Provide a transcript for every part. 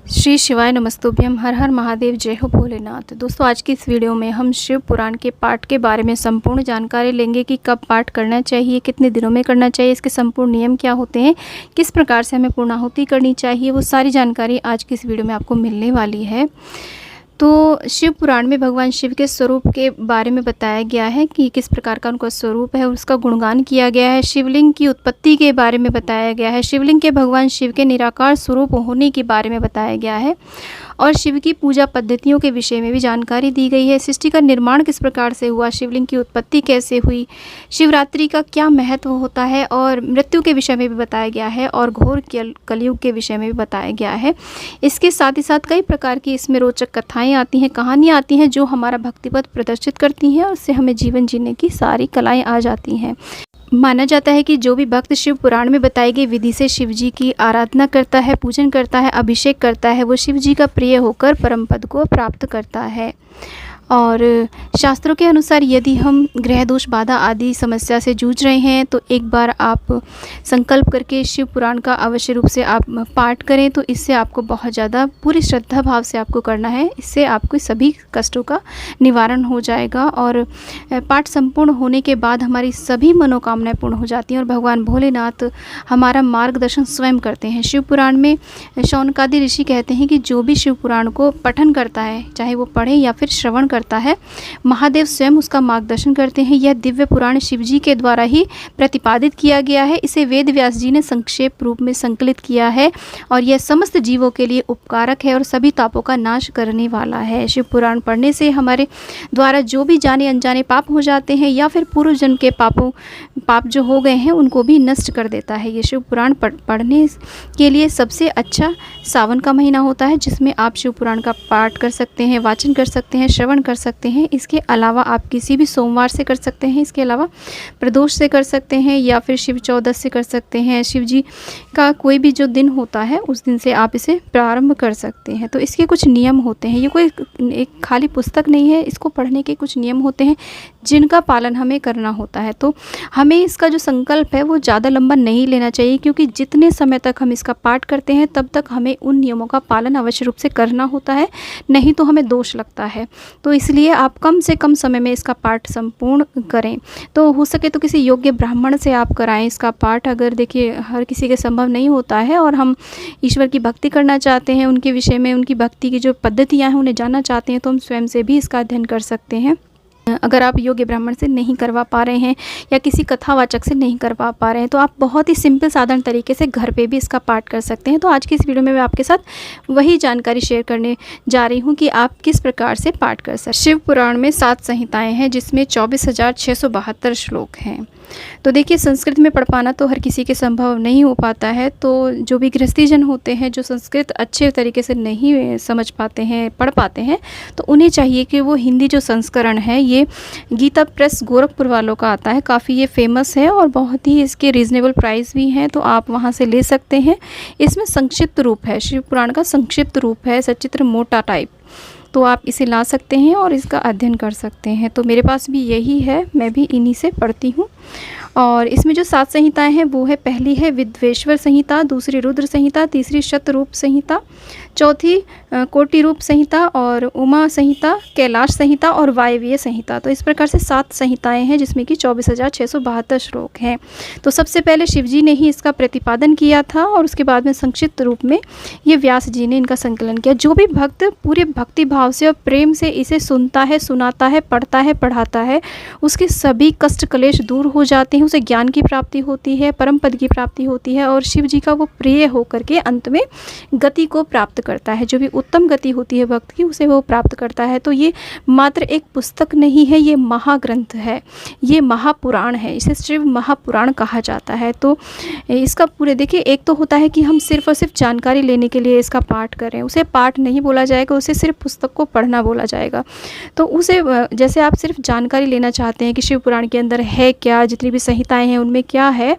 श्री शिवाय नमस्तुभ्यम। हर हर महादेव, जय हो भोलेनाथ। दोस्तों, आज की इस वीडियो में हम शिव पुराण के पाठ के बारे में संपूर्ण जानकारी लेंगे कि कब पाठ करना चाहिए, कितने दिनों में करना चाहिए, इसके संपूर्ण नियम क्या होते हैं, किस प्रकार से हमें पूर्णाहुति करनी चाहिए, वो सारी जानकारी आज की इस वीडियो में आपको मिलने वाली है। तो शिव पुराण में भगवान शिव के स्वरूप के बारे में बताया गया है कि किस प्रकार का उनका स्वरूप है, उसका गुणगान किया गया है। शिवलिंग की उत्पत्ति के बारे में बताया गया है। शिवलिंग के भगवान शिव के निराकार स्वरूप होने के बारे में बताया गया है और शिव की पूजा पद्धतियों के विषय में भी जानकारी दी गई है। सृष्टि का निर्माण किस प्रकार से हुआ, शिवलिंग की उत्पत्ति कैसे हुई, शिवरात्रि का क्या महत्व होता है और मृत्यु के विषय में भी बताया गया है और घोर कलयुग के विषय में भी बताया गया है। इसके साथ ही साथ कई प्रकार की इसमें रोचक कथाएं आती हैं, कहानियाँ आती हैं जो हमारा भक्तिपथ प्रदर्शित करती हैं और उससे हमें जीवन जीने की सारी कलाएँ आ जाती हैं। माना जाता है कि जो भी भक्त शिव पुराण में बताई गई विधि से शिव जी की आराधना करता है, पूजन करता है, अभिषेक करता है, वो शिव जी का प्रिय होकर परम पद को प्राप्त करता है। और शास्त्रों के अनुसार यदि हम ग्रह दोष, बाधा आदि समस्या से जूझ रहे हैं तो एक बार आप संकल्प करके शिव पुराण का अवश्य रूप से आप पाठ करें। तो इससे आपको बहुत ज़्यादा पूरी श्रद्धा भाव से आपको करना है। इससे आपको सभी कष्टों का निवारण हो जाएगा और पाठ संपूर्ण होने के बाद हमारी सभी मनोकामनाएं पूर्ण हो जाती हैं और भगवान भोलेनाथ हमारा मार्गदर्शन स्वयं करते हैं। शिव पुराण में शौनकादि ऋषि कहते हैं कि जो भी शिव पुराण को पठन करता है, चाहे वो पढ़े या फिर श्रवण करता है, महादेव स्वयं उसका मार्गदर्शन करते हैं। यह दिव्य पुराण शिवजी के द्वारा ही प्रतिपादित किया गया है। इसे वेद व्यास जी ने संक्षेप रूप में संकलित किया है और यह समस्त जीवों के लिए उपकारक है और सभी तापों का नाश करने वाला है। शिव पुराण पढ़ने से हमारे द्वारा जो भी जाने अनजाने पाप हो जाते हैं या फिर पूर्व जन्म के पाप जो हो गए हैं उनको भी नष्ट कर देता है। ये शिव पुराण पढ़ने के लिए सबसे अच्छा सावन का महीना होता है, जिसमें आप शिव पुराण का पाठ कर सकते हैं, वाचन कर सकते हैं, श्रवण कर सकते हैं। इसके अलावा आप किसी भी सोमवार से कर सकते हैं, इसके अलावा प्रदोष से कर सकते हैं या फिर शिव चौदस से कर सकते हैं। शिव जी का कोई भी जो दिन होता है उस दिन से आप इसे प्रारंभ कर सकते हैं। तो इसके कुछ नियम होते हैं। ये कोई एक खाली पुस्तक नहीं है, इसको पढ़ने के कुछ नियम होते हैं जिनका पालन हमें करना होता है। तो हमें इसका जो संकल्प है वो ज़्यादा लंबा नहीं लेना चाहिए, क्योंकि जितने समय तक हम इसका पाठ करते हैं तब तक हमें उन नियमों का पालन अवश्य रूप से करना होता है, नहीं तो हमें दोष लगता है। तो इसलिए आप कम से कम समय में इसका पाठ संपूर्ण करें। तो हो सके तो किसी योग्य ब्राह्मण से आप कराएं इसका पाठ। अगर देखिए हर किसी के संभव नहीं होता है और हम ईश्वर की भक्ति करना चाहते हैं, उनके विषय में, उनकी भक्ति की जो पद्धतियाँ हैं उन्हें जानना चाहते हैं, तो हम स्वयं से भी इसका अध्ययन कर सकते हैं। अगर आप योग्य ब्राह्मण से नहीं करवा पा रहे हैं या किसी कथावाचक से नहीं करवा पा रहे हैं तो आप बहुत ही सिंपल साधारण तरीके से घर पे भी इसका पाठ कर सकते हैं। तो आज की इस वीडियो में मैं आपके साथ वही जानकारी शेयर करने जा रही हूँ कि आप किस प्रकार से पाठ कर सकते हैं। शिव पुराण में 7 संहिताएं हैं, जिसमें 24,672 श्लोक हैं। तो देखिए, संस्कृत में पढ़ पाना तो हर किसी के संभव नहीं हो पाता है। तो जो भी गृहस्थी जन होते हैं, जो संस्कृत अच्छे तरीके से नहीं समझ पाते हैं, पढ़ पाते हैं, तो उन्हें चाहिए कि वो हिंदी जो संस्करण है, ये गीता प्रेस गोरखपुर वालों का आता है, काफ़ी ये फेमस है और बहुत ही इसके रीज़नेबल प्राइस भी हैं, तो आप वहाँ से ले सकते हैं। इसमें संक्षिप्त रूप है, शिव पुराण का संक्षिप्त रूप है, सचित्र मोटा टाइप। तो आप इसे ला सकते हैं और इसका अध्ययन कर सकते हैं। तो मेरे पास भी यही है, मैं भी इन्हीं से पढ़ती हूँ। और इसमें जो 7 संहिताएं हैं वो है, पहली है विद्वेश्वर संहिता, दूसरी रुद्र संहिता, तीसरी शतरूप संहिता, चौथी कोटि रूप संहिता और उमा संहिता, कैलाश संहिता और वायवीय संहिता। तो इस प्रकार से 7 संहिताएं हैं, जिसमें कि 24,672 श्लोक हैं। तो सबसे पहले शिवजी ने ही इसका प्रतिपादन किया था और उसके बाद में संक्षिप्त रूप में ये व्यास जी ने इनका संकलन किया। जो भी भक्त पूरे भक्ति भाव से और प्रेम से इसे सुनता है, सुनाता है, पढ़ता है, पढ़ाता है, उसके सभी कष्ट कलेश दूर हो जाते हैं, उसे ज्ञान की प्राप्ति होती है, परम पद की प्राप्ति होती है और शिव जी का वो प्रिय होकर के अंत में गति को प्राप्त करता है। जो भी उत्तम गति होती है भक्त की, उसे वो प्राप्त करता है। तो ये मात्र एक पुस्तक नहीं है, ये महाग्रंथ है, ये महापुराण है, इसे शिव महापुराण कहा जाता है। तो इसका पूरे देखिए, एक तो होता है कि हम सिर्फ और सिर्फ जानकारी लेने के लिए इसका पाठ करें, उसे पाठ नहीं बोला जाएगा, उसे सिर्फ पुस्तक को पढ़ना बोला जाएगा। तो उसे जैसे आप सिर्फ जानकारी लेना चाहते हैं कि शिव पुराण के अंदर है क्या, जितनी भी संहिताएं हैं उनमें क्या है,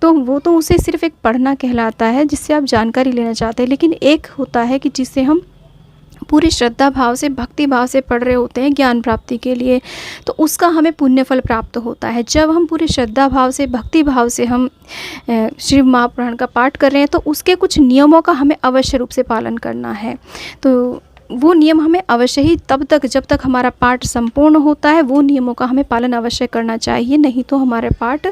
तो वो तो उसे सिर्फ एक पढ़ना कहलाता है, जिससे आप जानकारी लेना चाहते हैं। लेकिन एक होता है कि जिससे हम पूरी श्रद्धा भाव से, भक्ति भाव से पढ़ रहे होते हैं ज्ञान प्राप्ति के लिए, तो उसका हमें पुण्य फल प्राप्त होता है। जब हम पूरी श्रद्धा भाव से, भक्ति भाव से हम शिव महापुराण का पाठ कर रहे हैं, तो उसके कुछ नियमों का हमें अवश्य रूप से पालन करना है। तो वो नियम हमें अवश्य ही तब तक, जब तक हमारा पाठ संपूर्ण होता है, वो नियमों का हमें पालन अवश्य करना चाहिए। नहीं तो हमारे पाठ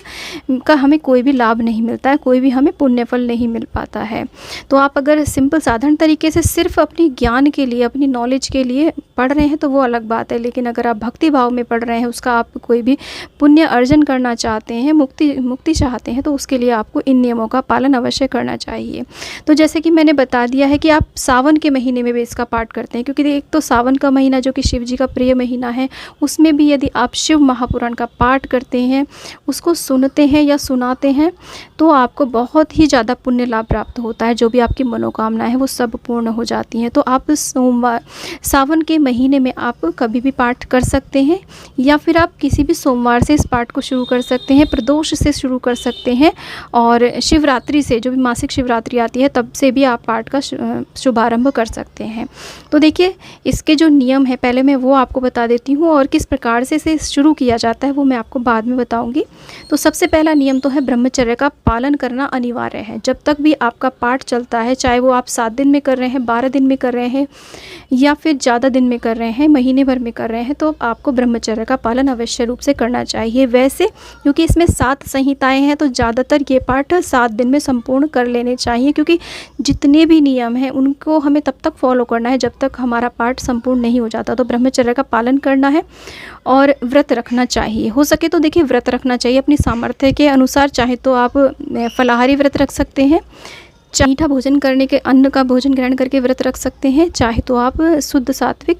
का हमें कोई भी लाभ नहीं मिलता है, कोई भी हमें पुण्य फल नहीं मिल पाता है। तो आप अगर सिंपल साधारण तरीके से सिर्फ अपनी ज्ञान के लिए, अपनी नॉलेज के लिए पढ़ रहे हैं तो वो अलग बात है, लेकिन अगर आप भक्ति भाव में पढ़ रहे हैं, उसका आप कोई भी पुण्य अर्जन करना चाहते हैं, मुक्ति चाहते हैं, तो उसके लिए आपको इन नियमों का पालन अवश्य करना चाहिए। तो जैसे कि मैंने बता दिया है कि आप सावन के महीने में भी इसका पाठ करते हैं, क्योंकि एक तो सावन का महीना जो कि शिव जी का प्रिय महीना है, उसमें भी यदि आप शिव महापुराण का पाठ करते हैं, उसको सुनते हैं या सुनाते हैं, तो आपको बहुत ही ज़्यादा पुण्य लाभ प्राप्त होता है। जो भी आपकी मनोकामनाएं हैं वो सब पूर्ण हो जाती हैं। तो आप सावन के महीने में आप कभी भी पाठ कर सकते हैं, या फिर आप किसी भी सोमवार से इस पाठ को शुरू कर सकते हैं, प्रदोष से शुरू कर सकते हैं, और शिवरात्रि से, जो भी मासिक शिवरात्रि आती है, तब से भी आप पाठ का शुभारंभ कर सकते हैं। तो देखिए, इसके जो नियम है पहले मैं वो आपको बता देती हूँ, और किस प्रकार से इसे शुरू किया जाता है वो मैं आपको बाद में बताऊँगी। तो सबसे पहला नियम तो है ब्रह्मचर्य का पालन करना अनिवार्य है। जब तक भी आपका पाठ चलता है, चाहे वो आप 7 दिन में कर रहे हैं, 12 दिन में कर रहे हैं, या फिर ज़्यादा दिन में कर रहे हैं, महीने भर में कर रहे हैं, तो आपको ब्रह्मचर्य का पालन अवश्य रूप से करना चाहिए। वैसे क्योंकि इसमें 7 संहिताएं हैं, तो ज़्यादातर ये पाठ 7 दिन में संपूर्ण कर लेने चाहिए, क्योंकि जितने भी नियम हैं उनको हमें तब तक फॉलो करना है जब तक हमारा पाठ संपूर्ण नहीं हो जाता। तो ब्रह्मचर्य का पालन करना है और व्रत रखना चाहिए। हो सके तो देखिए, व्रत रखना चाहिए अपनी सामर्थ्य के अनुसार। चाहे तो आप फलाहारी व्रत रख सकते हैं, मीठा भोजन करने के, अन्न का भोजन ग्रहण करके व्रत रख सकते हैं, चाहे तो आप शुद्ध सात्विक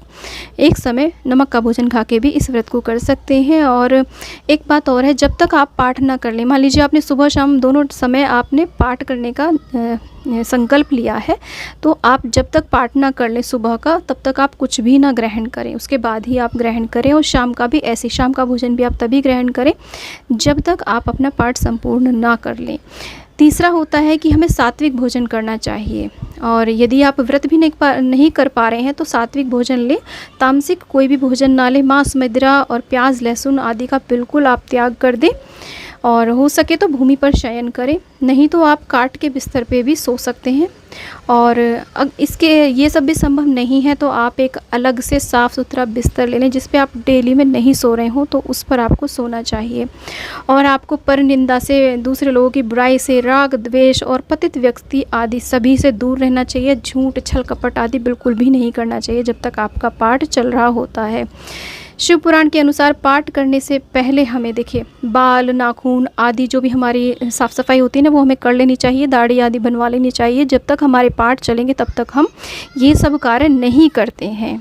एक समय नमक का भोजन खा के भी इस व्रत को कर सकते हैं। और एक बात और है, जब तक आप पाठ ना कर लें, मान लीजिए आपने सुबह शाम दोनों समय आपने पाठ करने का संकल्प लिया है, तो आप जब तक पाठ ना कर लें सुबह का, तब तक आप कुछ भी ना ग्रहण करें, उसके बाद ही आप ग्रहण करें। और शाम का भी ऐसे, शाम का भोजन भी आप तभी ग्रहण करें जब तक आप अपना पाठ संपूर्ण ना कर लें। तीसरा होता है कि हमें सात्विक भोजन करना चाहिए, और यदि आप व्रत भी नहीं कर पा रहे हैं तो सात्विक भोजन लें, तामसिक कोई भी भोजन ना लें। मांस, मदिरा और प्याज, लहसुन आदि का बिल्कुल आप त्याग कर दें, और हो सके तो भूमि पर शयन करें, नहीं तो आप काट के बिस्तर पे भी सो सकते हैं। और इसके ये सब भी संभव नहीं है तो आप एक अलग से साफ़ सुथरा बिस्तर ले लें, जिस पे आप डेली में नहीं सो रहे हो, तो उस पर आपको सोना चाहिए। और आपको पर निंदा से, दूसरे लोगों की बुराई से, राग द्वेष और पतित व्यक्ति आदि सभी से दूर रहना चाहिए। झूठ, छल कपट आदि बिल्कुल भी नहीं करना चाहिए जब तक आपका पाठ चल रहा होता है। शिव पुराण के अनुसार पाठ करने से पहले हमें देखिए, बाल, नाखून आदि जो भी हमारी साफ़ सफाई होती है ना, वो हमें कर लेनी चाहिए, दाढ़ी आदि बनवा लेनी चाहिए। जब तक हमारे पाठ चलेंगे तब तक हम ये सब कार्य नहीं करते हैं।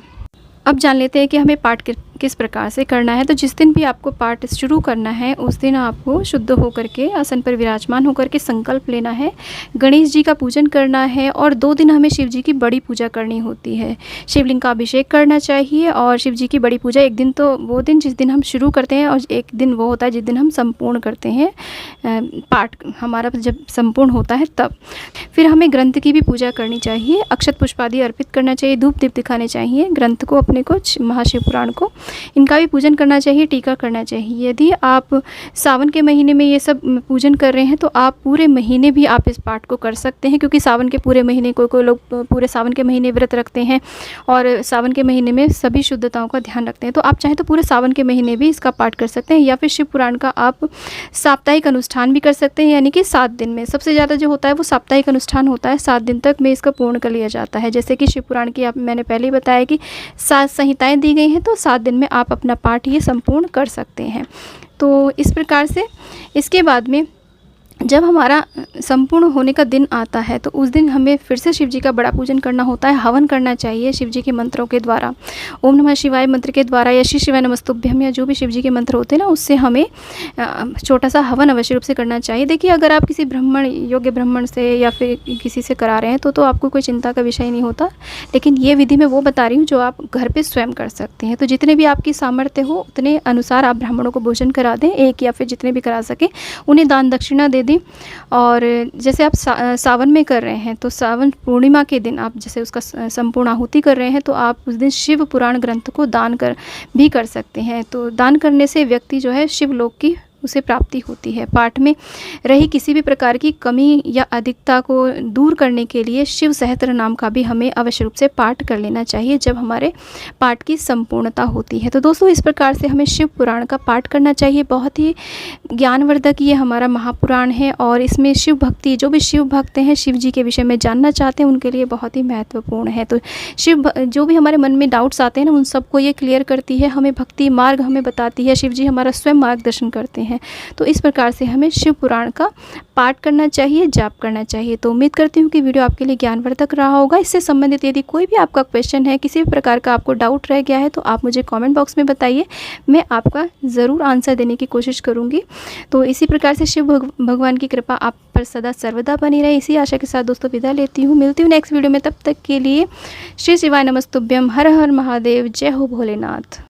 अब जान लेते हैं कि हमें पाठ किस प्रकार से करना है। तो जिस दिन भी आपको पाठ शुरू करना है, उस दिन आपको शुद्ध होकर के, आसन पर विराजमान होकर के संकल्प लेना है, गणेश जी का पूजन करना है, और 2 दिन हमें शिव जी की बड़ी पूजा करनी होती है। शिवलिंग का अभिषेक करना चाहिए, और शिव जी की बड़ी पूजा एक दिन तो वो दिन जिस दिन हम शुरू करते हैं, और एक दिन वो होता है जिस दिन हम संपूर्ण करते हैं पाठ, हमारा जब संपूर्ण होता है तब। फिर हमें ग्रंथ की भी पूजा करनी चाहिए, अक्षत पुष्प आदि अर्पित करना चाहिए, धूप दीप दिखाने चाहिए, ग्रंथ को, अपने को, महाशिव पुराण को, इनका भी पूजन करना चाहिए, टीका करना चाहिए। यदि आप सावन के महीने में ये सब पूजन कर रहे हैं तो आप पूरे महीने भी आप इस पाठ को कर सकते हैं, क्योंकि सावन के पूरे महीने, कोई लोग पूरे सावन के महीने व्रत रखते हैं और सावन के महीने में सभी शुद्धताओं का ध्यान रखते हैं। तो आप चाहे तो पूरे सावन के महीने भी इसका पाठ कर सकते हैं, या फिर शिव पुराण का आप साप्ताहिक अनुष्ठान भी कर सकते हैं, यानी कि 7 दिन में। सबसे ज़्यादा जो होता है वो साप्ताहिक अनुष्ठान होता है, 7 दिन तक में इसका पूर्ण कर लिया जाता है। जैसे कि शिव पुराण की मैंने पहले ही बताया कि 7 संहिताएँ दी गई हैं, तो 7 दिन में आप अपना पाठ ये संपूर्ण कर सकते हैं। तो इस प्रकार से इसके बाद में जब हमारा संपूर्ण होने का दिन आता है, तो उस दिन हमें फिर से शिव जी का बड़ा पूजन करना होता है, हवन करना चाहिए शिव जी के मंत्रों के द्वारा। ओम नमः शिवाय मंत्र के द्वारा, या श्री शिवाय नमस्तुभ्यम, या जो भी शिव जी के मंत्र होते हैं ना, उससे हमें छोटा सा हवन अवश्य रूप से करना चाहिए। देखिए, अगर आप किसी ब्राह्मण, योग्य ब्राह्मण से या फिर किसी से करा रहे हैं तो आपको कोई चिंता का विषय नहीं होता, लेकिन ये विधि मैं वो बता रही हूँ जो आप घर पर स्वयं कर सकते हैं। तो जितने भी आपकी सामर्थ्य हो उतने अनुसार आप ब्राह्मणों को भोजन करा दें, एक या फिर जितने भी करा सकें, उन्हें दान दक्षिणा दे दें। और जैसे आप सावन में कर रहे हैं तो सावन पूर्णिमा के दिन आप जैसे उसका संपूर्ण आहुति कर रहे हैं तो आप उस दिन शिव पुराण ग्रंथ को दान कर सकते हैं। तो दान करने से व्यक्ति जो है शिवलोक की उसे प्राप्ति होती है। पाठ में रही किसी भी प्रकार की कमी या अधिकता को दूर करने के लिए शिव सहस्त्र नाम का भी हमें अवश्य रूप से पाठ कर लेना चाहिए जब हमारे पाठ की संपूर्णता होती है। तो दोस्तों इस प्रकार से हमें शिव पुराण का पाठ करना चाहिए। बहुत ही ज्ञानवर्धक ये हमारा महापुराण है और इसमें शिव भक्ति, जो भी शिव भक्त हैं, शिव जी के विषय में जानना चाहते हैं, उनके लिए बहुत ही महत्वपूर्ण है। तो जो भी हमारे मन में डाउट्स आते हैं ना, उन सबको ये क्लियर करती है, हमें भक्ति मार्ग हमें बताती है, शिव जी हमारा स्वयं मार्गदर्शन करते हैं। तो इस प्रकार से हमें शिव पुराण का पाठ करना चाहिए, जाप करना चाहिए। तो उम्मीद करती हूँ कि वीडियो आपके लिए ज्ञानवर्धक रहा होगा। इससे संबंधित यदि कोई भी आपका क्वेश्चन है, किसी भी प्रकार का आपको डाउट रह गया है तो आप मुझे कमेंट बॉक्स में बताइए, मैं आपका ज़रूर आंसर देने की कोशिश करूँगी। तो इसी प्रकार से शिव भगवान की कृपा आप पर सदा सर्वदा बनी रहे, इसी आशा के साथ दोस्तों विदा लेती हूँ। मिलती हूँ नेक्स्ट वीडियो में, तब तक के लिए श्री शिवाय नमस्तुभ्यम, हर हर महादेव, जय हो भोलेनाथ।